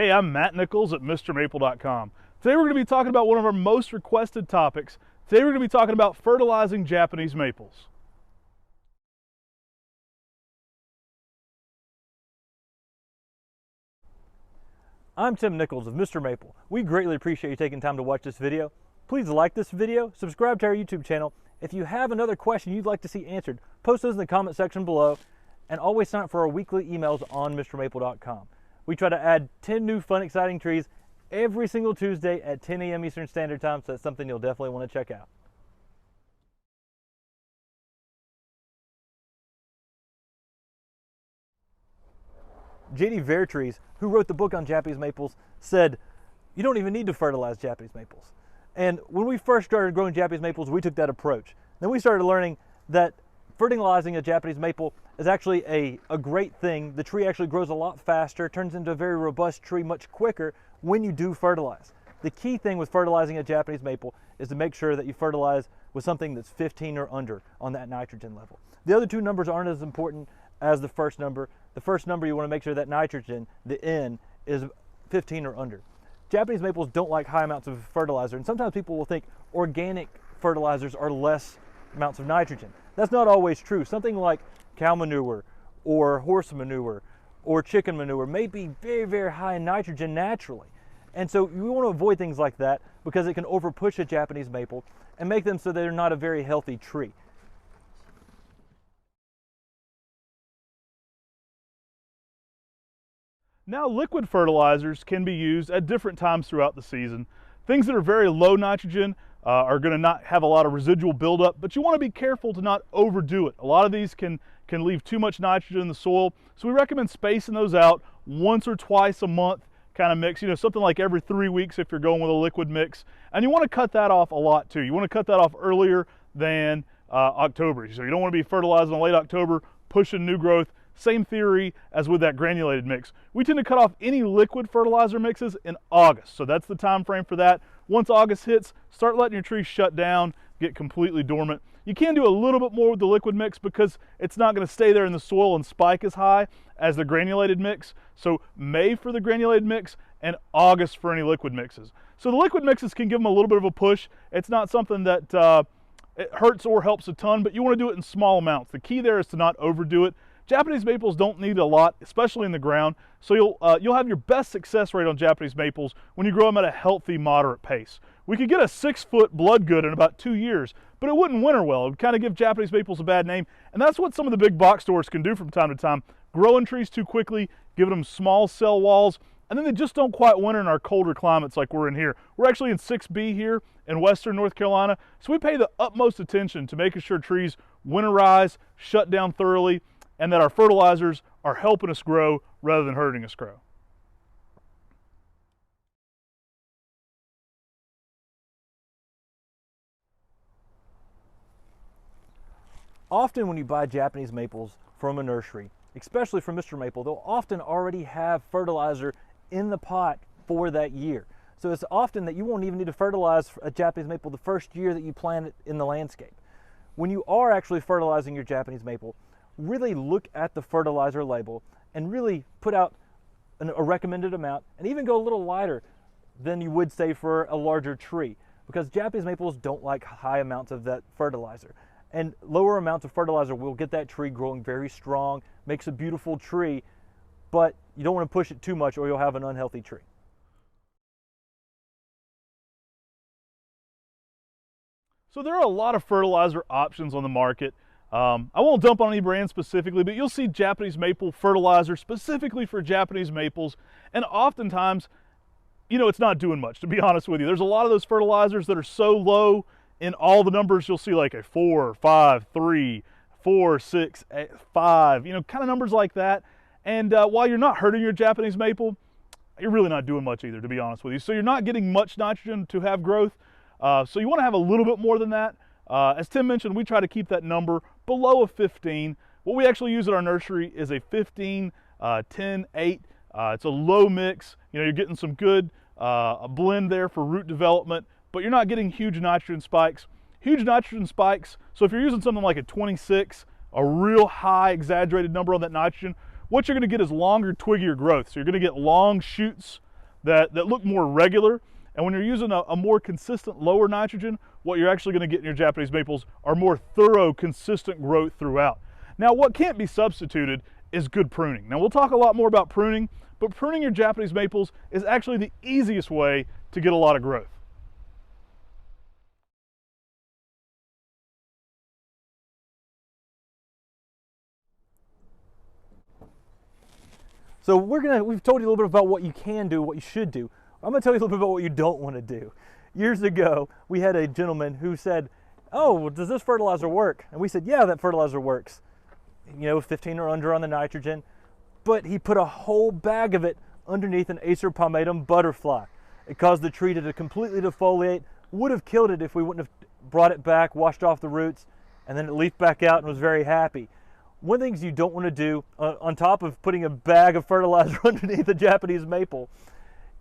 Hey, I'm Matt Nichols at MrMaple.com. Today we're going to be talking about one of our most requested topics. Today we're going to be talking about fertilizing Japanese maples. I'm Tim Nichols of Mr. Maple. We greatly appreciate you taking time to watch this video. Please like this video, subscribe to our YouTube channel. If you have another question you'd like to see answered, post those in the comment section below, and always sign up for our weekly emails on MrMaple.com. We try to add 10 new fun, exciting trees every single Tuesday at 10 a.m. Eastern Standard Time, so that's something you'll definitely want to check out. J.D. Vertrees, who wrote the book on Japanese maples, said, you don't even need to fertilize Japanese maples. And when we first started growing Japanese maples, we took that approach. Then we started learning that fertilizing a Japanese maple is actually a great thing. The tree actually grows a lot faster, turns into a very robust tree much quicker when you do fertilize. The key thing with fertilizing a Japanese maple is to make sure that you fertilize with something that's 15 or under on that nitrogen level. The other two numbers aren't as important as the first number. The first number, you want to make sure that nitrogen, the N, is 15 or under. Japanese maples don't like high amounts of fertilizer, and sometimes people will think organic fertilizers are less amounts of nitrogen. That's not always true. Something like cow manure or horse manure or chicken manure may be very, very high in nitrogen naturally. And so we want to avoid things like that because it can overpush a Japanese maple and make them so they're not a very healthy tree. Now, liquid fertilizers can be used at different times throughout the season. Things that are very low nitrogen are going to not have a lot of residual buildup, but you want to be careful to not overdo it. A lot of these can leave too much nitrogen in the soil, so we recommend spacing those out once or twice a month kind of mix, something like every 3 weeks if you're going with a liquid mix. And you want to cut that off a lot too. You want to cut that off earlier than October. So you don't want to be fertilizing in late October, pushing new growth. Same theory as with that granulated mix. We tend to cut off any liquid fertilizer mixes in August, so that's the time frame for that. Once August hits, start letting your trees shut down, get completely dormant. You can do a little bit more with the liquid mix because it's not going to stay there in the soil and spike as high as the granulated mix. So May for the granulated mix and August for any liquid mixes. So the liquid mixes can give them a little bit of a push. It's not something that it hurts or helps a ton, but you want to do it in small amounts. The key there is to not overdo it. Japanese maples don't need a lot, especially in the ground, so you'll have your best success rate on Japanese maples when you grow them at a healthy, moderate pace. We could get a 6-foot blood good in about 2 years, but it wouldn't winter well. It would kind of give Japanese maples a bad name, and that's what some of the big box stores can do from time to time. Growing trees too quickly, giving them small cell walls, and then they just don't quite winter in our colder climates like we're in here. We're actually in 6B here in western North Carolina, so we pay the utmost attention to making sure trees winterize, shut down thoroughly, and that our fertilizers are helping us grow rather than hurting us grow. Often when you buy Japanese maples from a nursery, especially from Mr. Maple, they'll often already have fertilizer in the pot for that year. So it's often that you won't even need to fertilize a Japanese maple the first year that you plant it in the landscape. When you are actually fertilizing your Japanese maple, really look at the fertilizer label and really put out a recommended amount, and even go a little lighter than you would say for a larger tree, because Japanese maples don't like high amounts of that fertilizer. And lower amounts of fertilizer will get that tree growing very strong, makes a beautiful tree, but you don't want to push it too much or you'll have an unhealthy tree. So there are a lot of fertilizer options on the market. I won't dump on any brand specifically, but you'll see Japanese maple fertilizer specifically for Japanese maples, and oftentimes, it's not doing much, to be honest with you. There's a lot of those fertilizers that are so low in all the numbers, you'll see like a 4, 5, 3, 4, 6, 5, kind of numbers like that. And while you're not hurting your Japanese maple, you're really not doing much either, to be honest with you. So you're not getting much nitrogen to have growth. So you want to have a little bit more than that. As Tim mentioned, we try to keep that number below a 15. What we actually use at our nursery is a 15, 10, 8. It's a low mix. You're getting some good a blend there for root development, but you're not getting huge nitrogen spikes. Huge nitrogen spikes, so if you're using something like a 26, a real high exaggerated number on that nitrogen, what you're going to get is longer, twiggier growth. So you're going to get long shoots that look more regular. And when you're using a more consistent lower nitrogen, what you're actually going to get in your Japanese maples are more thorough, consistent growth throughout. Now, what can't be substituted is good pruning. Now, we'll talk a lot more about pruning, but pruning your Japanese maples is actually the easiest way to get a lot of growth. So we've told you a little bit about what you can do, what you should do. I'm going to tell you a little bit about what you don't want to do. Years ago, we had a gentleman who said, "Oh, well, does this fertilizer work?" And we said, "Yeah, that fertilizer works. 15 or under on the nitrogen." But he put a whole bag of it underneath an Acer palmatum butterfly. It caused the tree to completely defoliate, would have killed it if we wouldn't have brought it back, washed off the roots, and then it leafed back out and was very happy. One of the things you don't want to do, on top of putting a bag of fertilizer underneath a Japanese maple,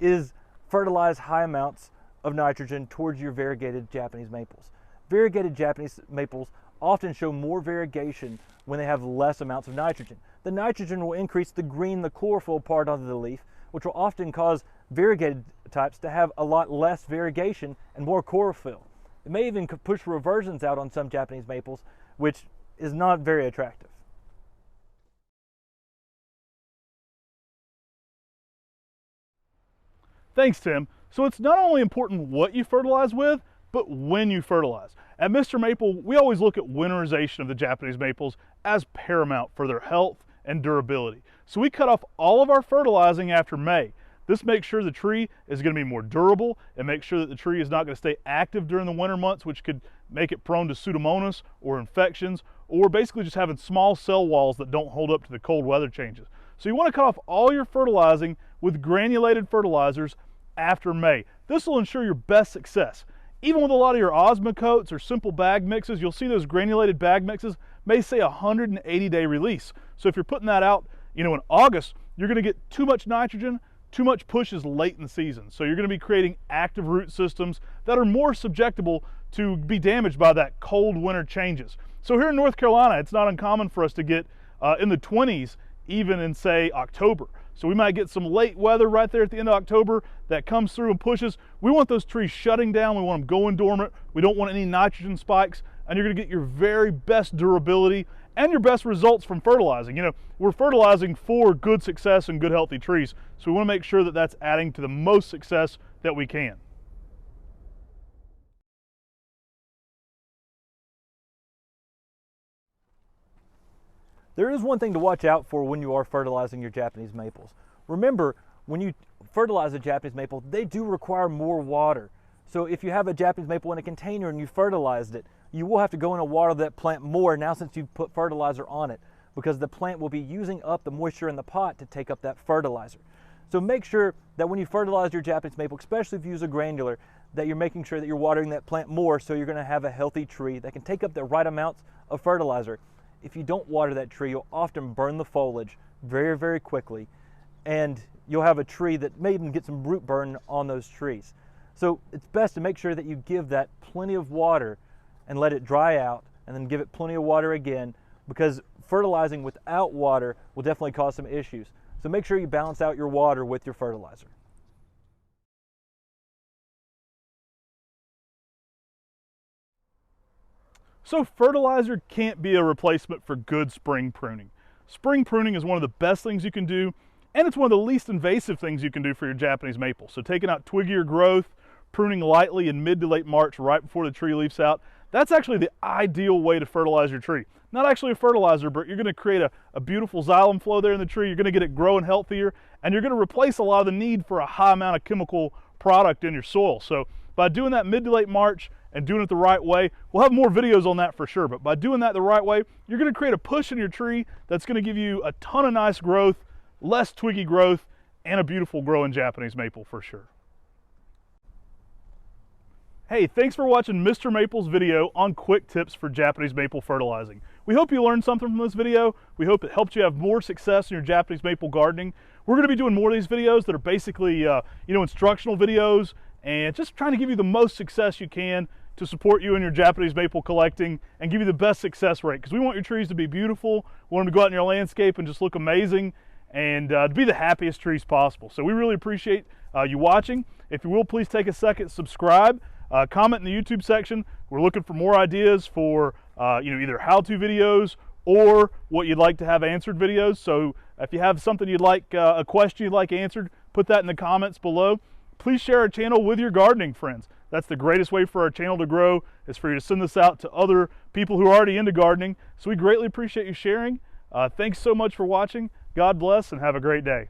is fertilize high amounts of nitrogen towards your variegated Japanese maples. Variegated Japanese maples often show more variegation when they have less amounts of nitrogen. The nitrogen will increase the green, the chlorophyll part of the leaf, which will often cause variegated types to have a lot less variegation and more chlorophyll. It may even push reversions out on some Japanese maples, which is not very attractive. Thanks, Tim. So it's not only important what you fertilize with, but when you fertilize. At Mr. Maple, we always look at winterization of the Japanese maples as paramount for their health and durability. So we cut off all of our fertilizing after May. This makes sure the tree is going to be more durable and makes sure that the tree is not going to stay active during the winter months, which could make it prone to pseudomonas or infections, or basically just having small cell walls that don't hold up to the cold weather changes. So you want to cut off all your fertilizing with granulated fertilizers after May. This will ensure your best success. Even with a lot of your Osmocotes or simple bag mixes, you'll see those granulated bag mixes may say 180-day release. So if you're putting that out, in August, you're going to get too much nitrogen, too much pushes late in the season. So you're going to be creating active root systems that are more susceptible to be damaged by that cold winter changes. So here in North Carolina, it's not uncommon for us to get in the 20s even in, say, October. So we might get some late weather right there at the end of October that comes through and pushes. We want those trees shutting down. We want them going dormant. We don't want any nitrogen spikes, and you're going to get your very best durability and your best results from fertilizing. We're fertilizing for good success and good healthy trees, so we want to make sure that that's adding to the most success that we can. There is one thing to watch out for when you are fertilizing your Japanese maples. Remember, when you fertilize a Japanese maple, they do require more water. So if you have a Japanese maple in a container and you fertilized it, you will have to go in and water that plant more now since you've put fertilizer on it, because the plant will be using up the moisture in the pot to take up that fertilizer. So make sure that when you fertilize your Japanese maple, especially if you use a granular, that you're making sure that you're watering that plant more so you're going to have a healthy tree that can take up the right amounts of fertilizer. If you don't water that tree, you'll often burn the foliage very, very quickly, and you'll have a tree that may even get some root burn on those trees. So it's best to make sure that you give that plenty of water and let it dry out, and then give it plenty of water again, because fertilizing without water will definitely cause some issues. So make sure you balance out your water with your fertilizer. So fertilizer can't be a replacement for good spring pruning. Spring pruning is one of the best things you can do, and it's one of the least invasive things you can do for your Japanese maple. So taking out twiggier growth, pruning lightly in mid to late March right before the tree leaves out, that's actually the ideal way to fertilize your tree. Not actually a fertilizer, but you're going to create a beautiful xylem flow there in the tree. You're going to get it growing healthier, and you're going to replace a lot of the need for a high amount of chemical product in your soil. So by doing that mid to late March and doing it the right way, we'll have more videos on that for sure, but by doing that the right way, you're going to create a push in your tree that's going to give you a ton of nice growth, less twiggy growth, and a beautiful growing Japanese maple for sure. Hey, thanks for watching Mr. Maple's video on quick tips for Japanese maple fertilizing. We hope you learned something from this video. We hope it helped you have more success in your Japanese maple gardening. We're going to be doing more of these videos that are basically instructional videos and just trying to give you the most success you can to support you in your Japanese maple collecting and give you the best success rate, because we want your trees to be beautiful. We want them to go out in your landscape and just look amazing. and to be the happiest trees possible. So we really appreciate you watching. If you will, please take a second, subscribe, comment in the YouTube section. We're looking for more ideas for either how-to videos or what you'd like to have answered videos. So if you have something you'd like, a question you'd like answered, put that in the comments below. Please share our channel with your gardening friends. That's the greatest way for our channel to grow, is for you to send this out to other people who are already into gardening. So we greatly appreciate you sharing. Thanks so much for watching. God bless and have a great day.